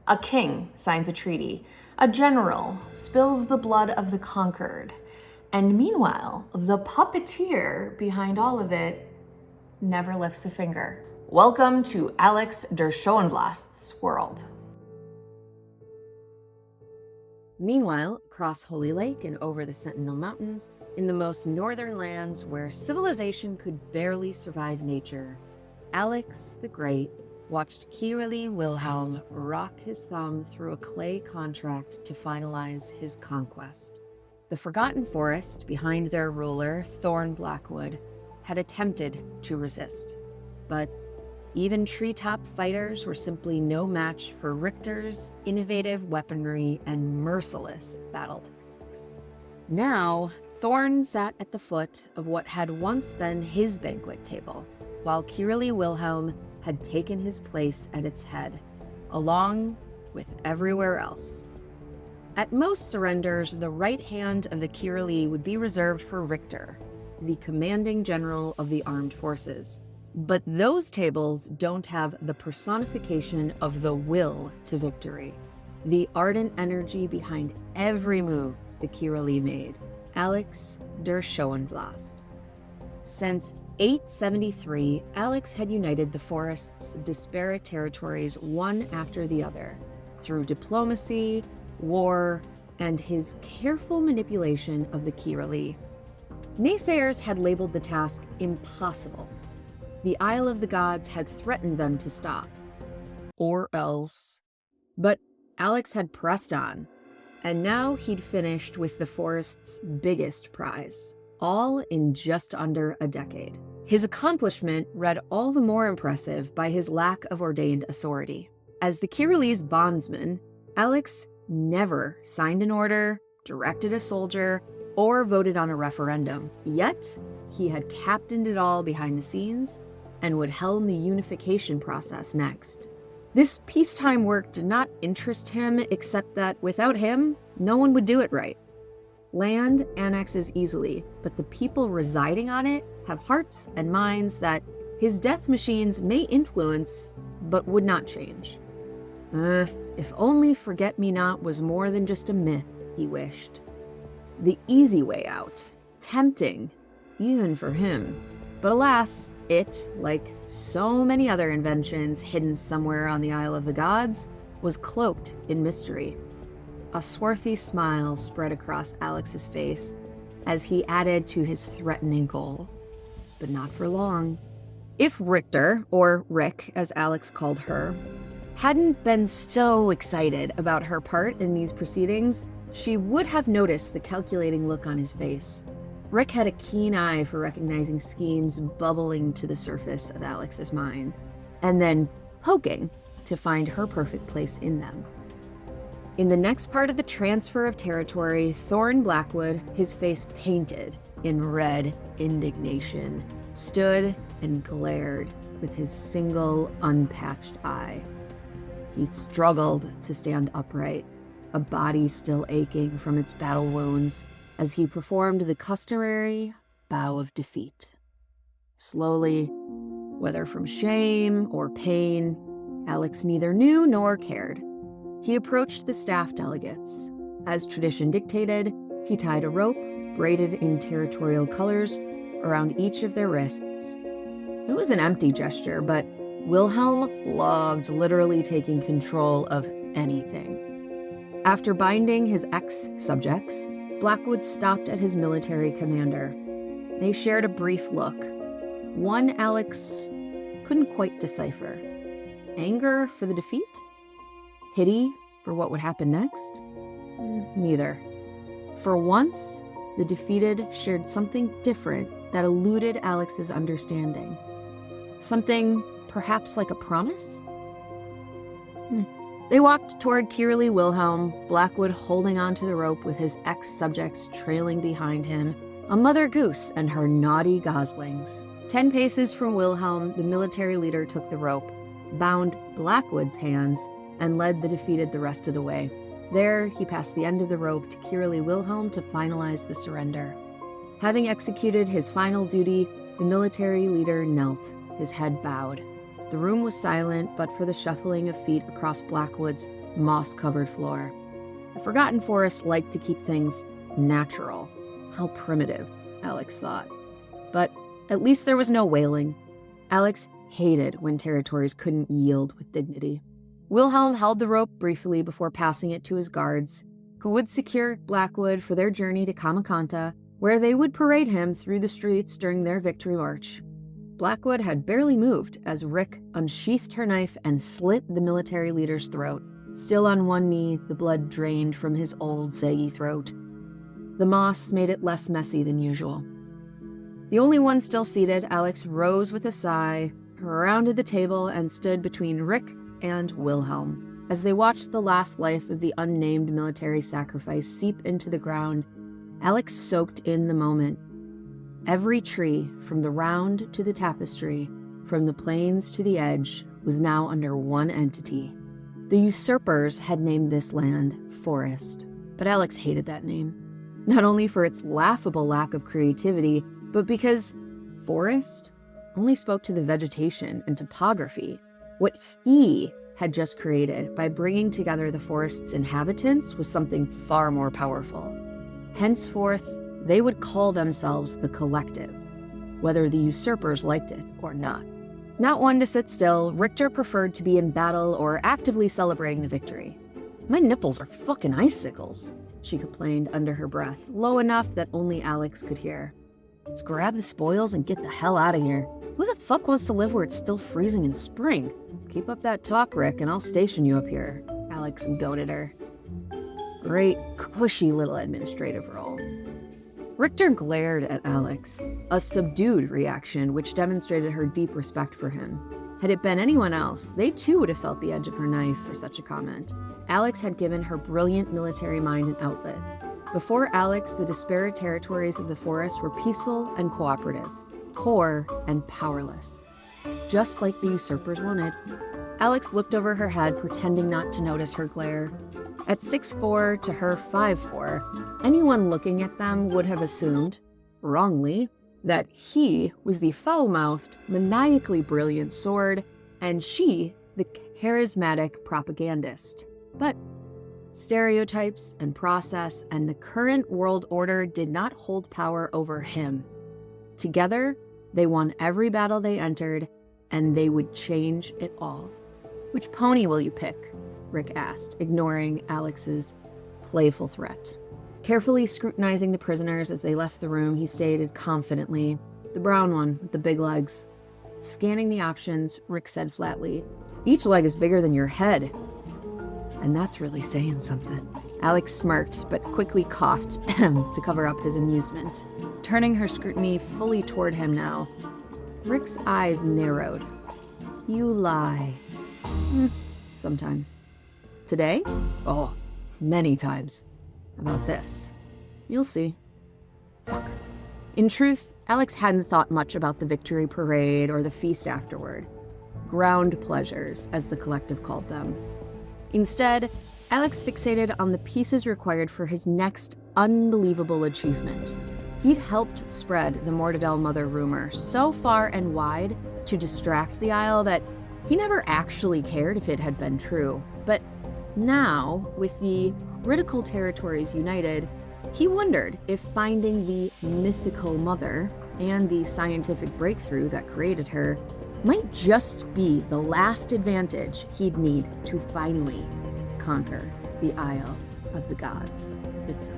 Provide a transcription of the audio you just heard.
A king signs a treaty. A general spills the blood of the conquered. And meanwhile, the puppeteer behind all of it never lifts a finger. Welcome to Alex der Shoenvlast's world. Meanwhile, across Holy Lake and over the Sentinel Mountains, in the most northern lands where civilization could barely survive nature, Alex the Great watched Kyrili Wilhelm rock his thumb through a clay contract to finalize his conquest. The Forgotten Forest, behind their ruler, Thorn Blackwood, had attempted to resist, but even treetop fighters were simply no match for Richter's innovative weaponry and merciless battle tactics. Now, Thorn sat at the foot of what had once been his banquet table, while Kyrili Wilhelm had taken his place at its head, along with everywhere else. At most surrenders, the right hand of the Kyrili would be reserved for Richter, the commanding general of the armed forces. But those tables don't have the personification of the will to victory, the ardent energy behind every move the Kyrili made. Alex der Shoenvlast. Since 873, Alex had united the forest's disparate territories one after the other, through diplomacy, war, and his careful manipulation of the Kyrili. Naysayers had labeled the task impossible. The Isle of the Gods had threatened them to stop. Or else. But Alex had pressed on, and now he'd finished with the forest's biggest prize, all in just under a decade. His accomplishment read all the more impressive by his lack of ordained authority. As the Kyrili's bondsman, Alex never signed an order, directed a soldier, or voted on a referendum. Yet, he had captained it all behind the scenes and would helm the unification process next. This peacetime work did not interest him, except that without him, no one would do it right. Land annexes easily, but the people residing on it have hearts and minds that his death machines may influence, but would not change. If only Forget-Me-Not was more than just a myth, he wished. The easy way out, tempting, even for him. But alas, it, like so many other inventions hidden somewhere on the Isle of the Gods, was cloaked in mystery. A swarthy smile spread across Alex's face as he added to his threatening goal. But not for long. If Richter, or Rick as Alex called her, hadn't been so excited about her part in these proceedings, she would have noticed the calculating look on his face. Rick had a keen eye for recognizing schemes bubbling to the surface of Alex's mind, and then poking to find her perfect place in them. In the next part of the transfer of territory, Thorn Blackwood, his face painted in red indignation, stood and glared with his single unpatched eye. He struggled to stand upright, a body still aching from its battle wounds, as he performed the customary bow of defeat. Slowly, whether from shame or pain, Alex neither knew nor cared. He approached the staff delegates. As tradition dictated, he tied a rope, braided in territorial colors, around each of their wrists. It was an empty gesture, but Wilhelm loved literally taking control of anything. After binding his ex-subjects, Blackwood stopped at his military commander. They shared a brief look, one Alex couldn't quite decipher. Anger for the defeat? Pity for what would happen next? Neither. For once, the defeated shared something different that eluded Alex's understanding. Something perhaps like a promise? They walked toward Kyrili Wilhelm, Blackwood holding onto the rope with his ex-subjects trailing behind him, a mother goose and her naughty goslings. 10 paces from Wilhelm, the military leader took the rope, bound Blackwood's hands, and led the defeated the rest of the way. There, he passed the end of the rope to Kyrili Wilhelm to finalize the surrender. Having executed his final duty, the military leader knelt, his head bowed. The room was silent but for the shuffling of feet across Blackwood's moss-covered floor. The Forgotten Forest liked to keep things natural. How primitive, Alex thought. But at least there was no wailing. Alex hated when territories couldn't yield with dignity. Wilhelm held the rope briefly before passing it to his guards, who would secure Blackwood for their journey to Kamakanta, where they would parade him through the streets during their victory march. Blackwood had barely moved as Rick unsheathed her knife and slit the military leader's throat. Still on one knee, the blood drained from his old, saggy throat. The moss made it less messy than usual. The only one still seated, Alex rose with a sigh, rounded the table, and stood between Rick and Wilhelm. As they watched the last life of the unnamed military sacrifice seep into the ground, Alex soaked in the moment. Every tree, from the round to the tapestry, from the plains to the edge, was now under one entity. The usurpers had named this land Forest, but Alex hated that name. Not only for its laughable lack of creativity, but because forest only spoke to the vegetation and topography. What he had just created by bringing together the forest's inhabitants was something far more powerful. Henceforth, they would call themselves the Collective, whether the usurpers liked it or not. Not one to sit still, Richter preferred to be in battle or actively celebrating the victory. "My nipples are fucking icicles," she complained under her breath, low enough that only Alex could hear. "Let's grab the spoils and get the hell out of here. Who the fuck wants to live where it's still freezing in spring? Keep up that talk, Rick, and I'll station you up here," Alex goaded her. Great, cushy little administrative role. Richter glared at Alex, a subdued reaction which demonstrated her deep respect for him. Had it been anyone else, they too would have felt the edge of her knife for such a comment. Alex had given her brilliant military mind an outlet. Before Alex, the disparate territories of the forest were peaceful and cooperative, poor and powerless. Just like the usurpers wanted. Alex looked over her head, pretending not to notice her glare. At 6'4" to her 5'4", anyone looking at them would have assumed, wrongly, that he was the foul-mouthed, maniacally brilliant sword, and she the charismatic propagandist. But stereotypes and process and the current world order did not hold power over him. Together, they won every battle they entered, and they would change it all. "Which pony will you pick?" Rick asked, ignoring Alex's playful threat. Carefully scrutinizing the prisoners as they left the room, he stated confidently, "The brown one with the big legs." Scanning the options, Rick said flatly, "Each leg is bigger than your head." And that's really saying something. Alex smirked, but quickly coughed to cover up his amusement. Turning her scrutiny fully toward him now, Rick's eyes narrowed. "You lie." Sometimes. Today? Oh, many times. About this. You'll see. Fuck. In truth, Alex hadn't thought much about the victory parade or the feast afterward. Ground pleasures, as the Collective called them. Instead, Alex fixated on the pieces required for his next unbelievable achievement. He'd helped spread the Mortadell mother rumor so far and wide to distract the Isle that he never actually cared if it had been true. But now, with the critical territories united, he wondered if finding the mythical mother and the scientific breakthrough that created her might just be the last advantage he'd need to finally conquer the Isle of the Gods itself.